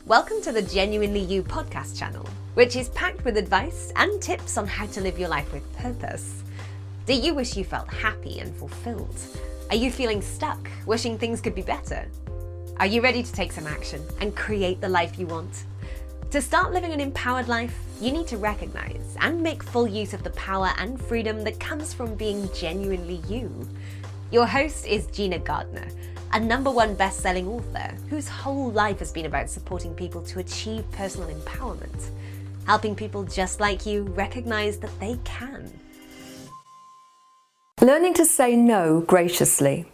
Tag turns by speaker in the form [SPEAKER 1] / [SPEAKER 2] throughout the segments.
[SPEAKER 1] Welcome to the Genuinely You podcast channel, which is packed with advice and tips on how to live your life with purpose. Do you wish you felt happy and fulfilled? Are you feeling stuck, wishing things could be better? Are you ready to take some action and create the life you want? To start living an empowered life, you need to recognize and make full use of the power and freedom that comes from being genuinely you. Your host is Gina Gardner, a #1 best-selling author whose whole life has been about supporting people to achieve personal empowerment, helping people just like you recognize that they can.
[SPEAKER 2] Learning to say no graciously.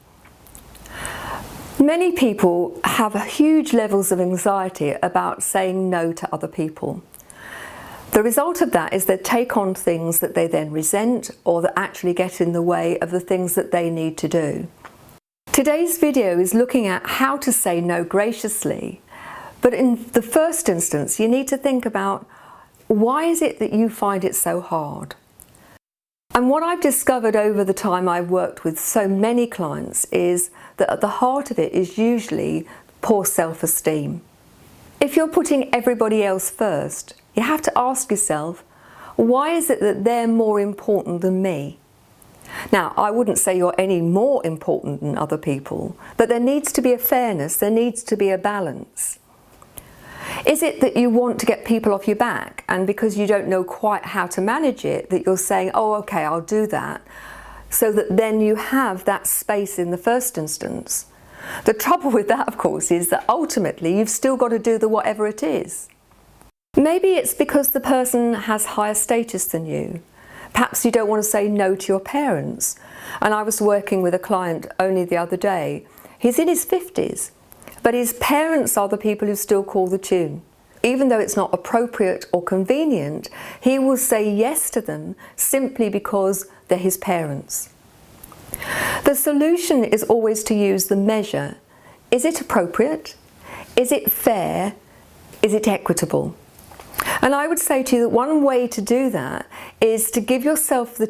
[SPEAKER 2] Many people have huge levels of anxiety about saying no to other people. The result of that is they take on things that they then resent or that actually get in the way of the things that they need to do. Today's video is looking at how to say no graciously, but in the first instance you need to think about why is it that you find it so hard? And what I've discovered over the time I've worked with so many clients is that at the heart of it is usually poor self-esteem. If you're putting everybody else first, you have to ask yourself, why is it that they're more important than me? Now, I wouldn't say you're any more important than other people, but there needs to be a fairness, there needs to be a balance. Is it that you want to get people off your back, and because you don't know quite how to manage it, that you're saying, oh, okay, I'll do that, so that then you have that space in the first instance? The trouble with that, of course, is that ultimately you've still got to do the whatever it is. Maybe it's because the person has higher status than you. Perhaps you don't want to say no to your parents. And I was working with a client only the other day. He's in his 50s, but his parents are the people who still call the tune. Even though it's not appropriate or convenient, he will say yes to them simply because they're his parents. The solution is always to use the measure. Is it appropriate? Is it fair? Is it equitable? And I would say to you that one way to do that is to give yourself the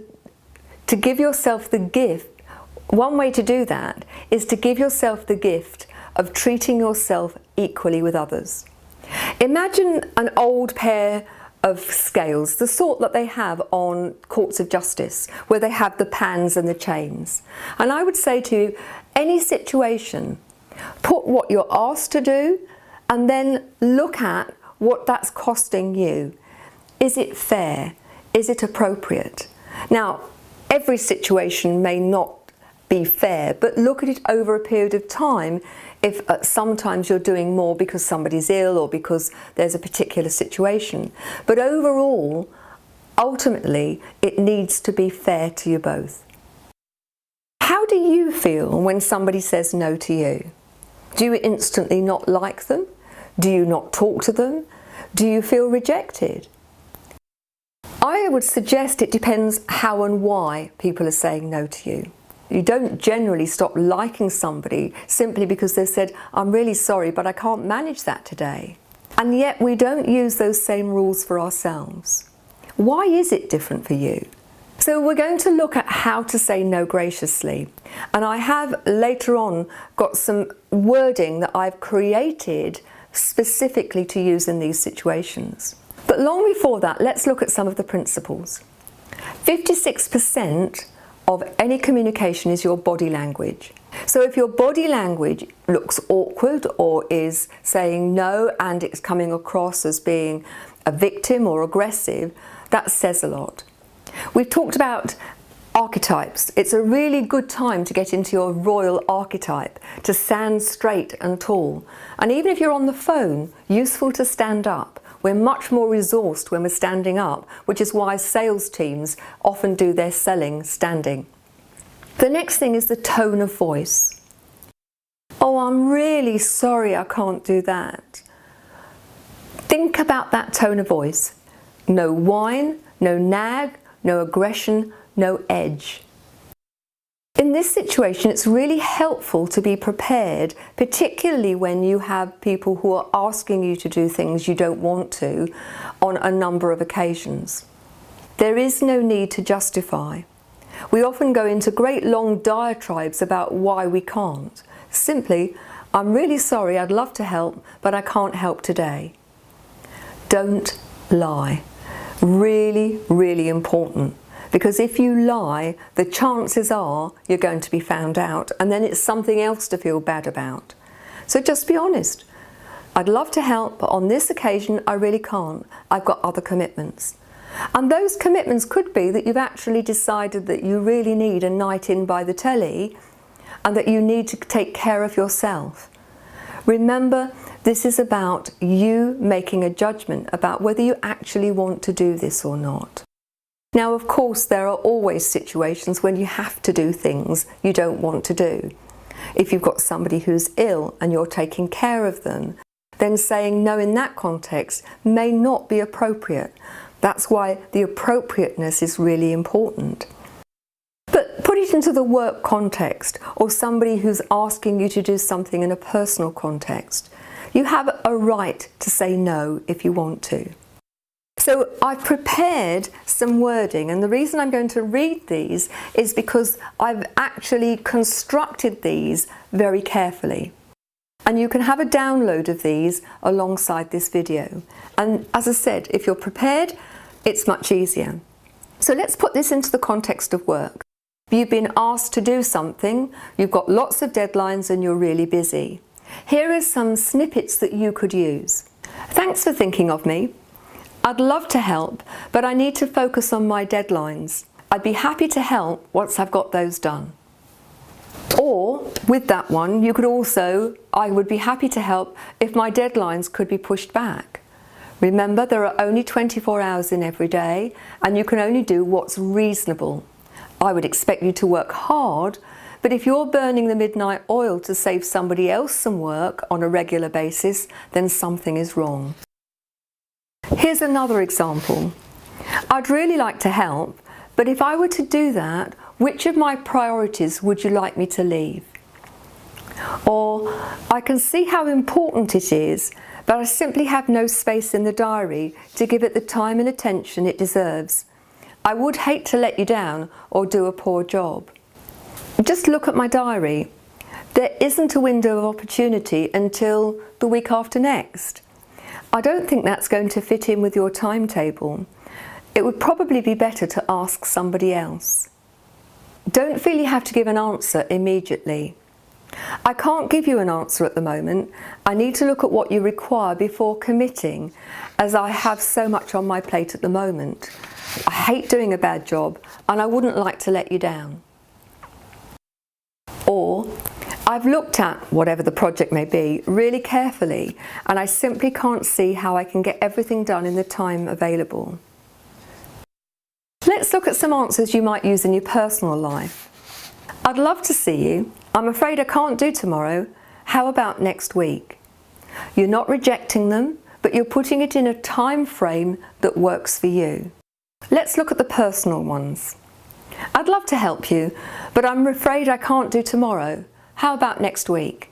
[SPEAKER 2] gift. One way to do that is to give yourself the gift of treating yourself equally with others. Imagine an old pair of scales, the sort that they have on courts of justice, where they have the pans and the chains. And I would say to you, any situation, put what you're asked to do and then look at what that's costing you. Is it fair? Is it appropriate? Now, every situation may not be fair, but look at it over a period of time. If sometimes you're doing more because somebody's ill or because there's a particular situation. But overall, ultimately, it needs to be fair to you both. How do you feel when somebody says no to you? Do you instantly not like them? Do you not talk to them? Do you feel rejected? I would suggest it depends how and why people are saying no to you. You don't generally stop liking somebody simply because they've said, I'm really sorry, but I can't manage that today. And yet we don't use those same rules for ourselves. Why is it different for you? So we're going to look at how to say no graciously. And I have later on got some wording that I've created specifically to use in these situations. But long before that, let's look at some of the principles. 56% of any communication is your body language. So if your body language looks awkward or is saying no and it's coming across as being a victim or aggressive, that says a lot. We've talked about archetypes. It's a really good time to get into your royal archetype, to stand straight and tall. And even if you're on the phone, useful to stand up. We're much more resourced when we're standing up, which is why sales teams often do their selling standing. The next thing is the tone of voice. Oh, I'm really sorry, I can't do that. Think about that tone of voice. No whine, no nag, no aggression, no edge. In this situation, it's really helpful to be prepared, particularly when you have people who are asking you to do things you don't want to on a number of occasions. There is no need to justify. We often go into great long diatribes about why we can't. Simply, I'm really sorry, I'd love to help, but I can't help today. Don't lie. Really, really important. Because if you lie, the chances are you're going to be found out, and then it's something else to feel bad about. So just be honest. I'd love to help, but on this occasion I really can't. I've got other commitments. And those commitments could be that you've actually decided that you really need a night in by the telly and that you need to take care of yourself. Remember, this is about you making a judgment about whether you actually want to do this or not. Now, of course, there are always situations when you have to do things you don't want to do. If you've got somebody who's ill and you're taking care of them, then saying no in that context may not be appropriate. That's why the appropriateness is really important. But put it into the work context, or somebody who's asking you to do something in a personal context. You have a right to say no if you want to. So I've prepared some wording, and the reason I'm going to read these is because I've actually constructed these very carefully. And you can have a download of these alongside this video. And as I said, if you're prepared, it's much easier. So let's put this into the context of work. You've been asked to do something, you've got lots of deadlines and you're really busy. Here are some snippets that you could use. Thanks for thinking of me. I'd love to help, but I need to focus on my deadlines. I'd be happy to help once I've got those done. Or, with that one, you could also, I would be happy to help if my deadlines could be pushed back. Remember, there are only 24 hours in every day, and you can only do what's reasonable. I would expect you to work hard, but if you're burning the midnight oil to save somebody else some work on a regular basis, then something is wrong. Here's another example. I'd really like to help, but if I were to do that, which of my priorities would you like me to leave? Or, I can see how important it is, but I simply have no space in the diary to give it the time and attention it deserves. I would hate to let you down or do a poor job. Just look at my diary. There isn't a window of opportunity until the week after next. I don't think that's going to fit in with your timetable. It would probably be better to ask somebody else. Don't feel you have to give an answer immediately. I can't give you an answer at the moment. I need to look at what you require before committing, as I have so much on my plate at the moment. I hate doing a bad job and I wouldn't like to let you down. Or, I've looked at whatever the project may be really carefully and I simply can't see how I can get everything done in the time available. Let's look at some answers you might use in your personal life. I'd love to see you. I'm afraid I can't do tomorrow. How about next week? You're not rejecting them, but you're putting it in a time frame that works for you. Let's look at the personal ones. I'd love to help you, but I'm afraid I can't do tomorrow. How about next week?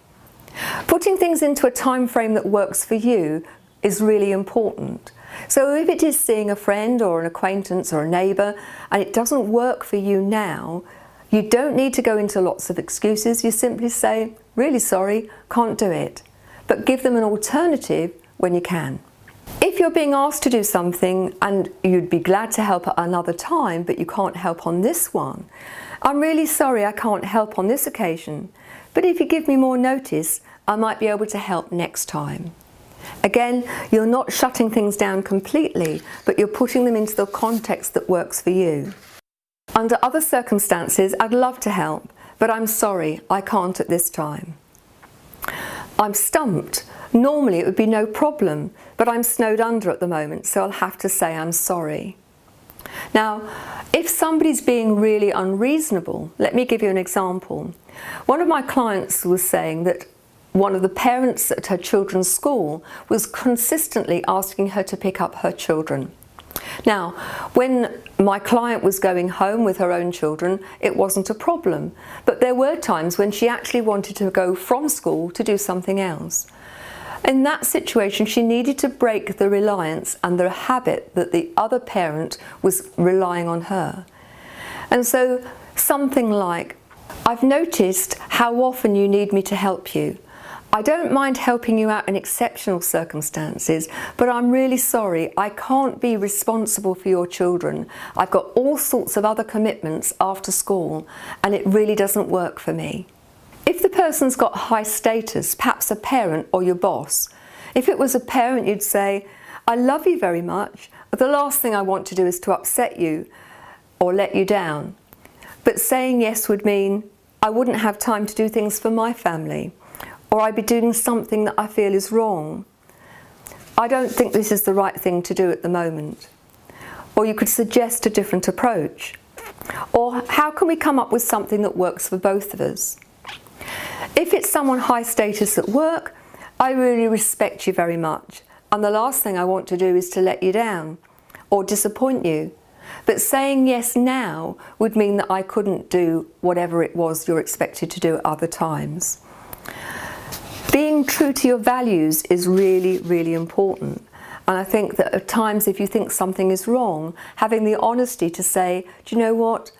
[SPEAKER 2] Putting things into a time frame that works for you is really important. So if it is seeing a friend or an acquaintance or a neighbour and it doesn't work for you now, you don't need to go into lots of excuses. You simply say, really sorry, can't do it. But give them an alternative when you can. If you're being asked to do something and you'd be glad to help at another time, but you can't help on this one, I'm really sorry I can't help on this occasion, but if you give me more notice, I might be able to help next time. Again, you're not shutting things down completely, but you're putting them into the context that works for you. Under other circumstances, I'd love to help, but I'm sorry, I can't at this time. I'm stumped. Normally it would be no problem, but I'm snowed under at the moment, so I'll have to say I'm sorry. Now, if somebody's being really unreasonable, let me give you an example. One of my clients was saying that one of the parents at her children's school was consistently asking her to pick up her children. Now, when my client was going home with her own children, it wasn't a problem, but there were times when she actually wanted to go from school to do something else. In that situation, she needed to break the reliance and the habit that the other parent was relying on her. And so something like, I've noticed how often you need me to help you. I don't mind helping you out in exceptional circumstances, but I'm really sorry, I can't be responsible for your children. I've got all sorts of other commitments after school, and it really doesn't work for me. If the person's got high status, perhaps a parent or your boss, if it was a parent, you'd say, I love you very much, but the last thing I want to do is to upset you or let you down. But saying yes would mean I wouldn't have time to do things for my family, or I'd be doing something that I feel is wrong. I don't think this is the right thing to do at the moment. Or you could suggest a different approach. Or how can we come up with something that works for both of us? If it's someone high status at work, I really respect you very much, and the last thing I want to do is to let you down or disappoint you. But saying yes now would mean that I couldn't do whatever it was you're expected to do at other times. Being true to your values is really, really important. And I think that at times if you think something is wrong, having the honesty to say, do you know what,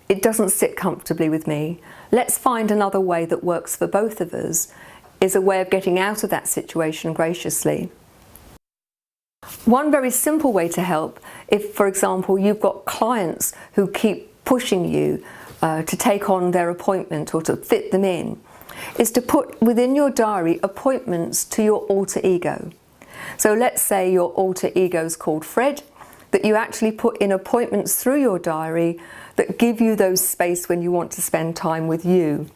[SPEAKER 2] it doesn't sit comfortably with me. Let's find another way that works for both of us, is a way of getting out of that situation graciously. One very simple way to help, if for example you've got clients who keep pushing you to take on their appointment or to fit them in, is to put within your diary appointments to your alter ego. So let's say your alter ego is called Fred, that you actually put in appointments through your diary that give you those space when you want to spend time with you.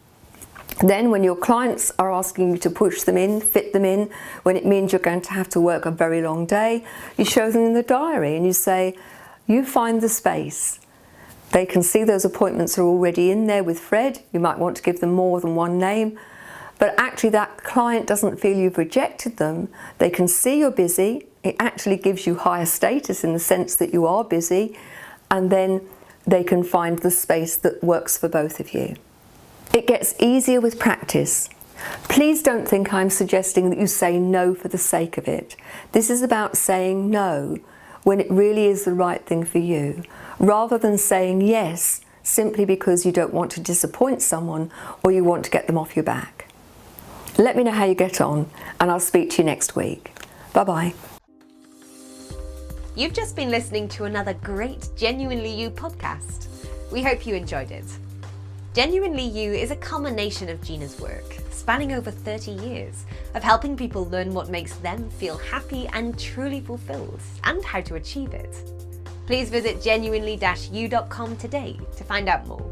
[SPEAKER 2] Then when your clients are asking you to push them in, fit them in, when it means you're going to have to work a very long day, you show them in the diary and you say, you find the space. They can see those appointments are already in there with Fred. You might want to give them more than one name, but actually that client doesn't feel you've rejected them. They can see you're busy. It actually gives you higher status in the sense that you are busy, and then they can find the space that works for both of you. It gets easier with practice. Please don't think I'm suggesting that you say no for the sake of it. This is about saying no when it really is the right thing for you, rather than saying yes simply because you don't want to disappoint someone or you want to get them off your back. Let me know how you get on, and I'll speak to you next week. Bye-bye.
[SPEAKER 1] You've just been listening to another great Genuinely You podcast. We hope you enjoyed it. Genuinely You is a culmination of Gina's work, spanning over 30 years, of helping people learn what makes them feel happy and truly fulfilled, and how to achieve it. Please visit genuinely-you.com today to find out more.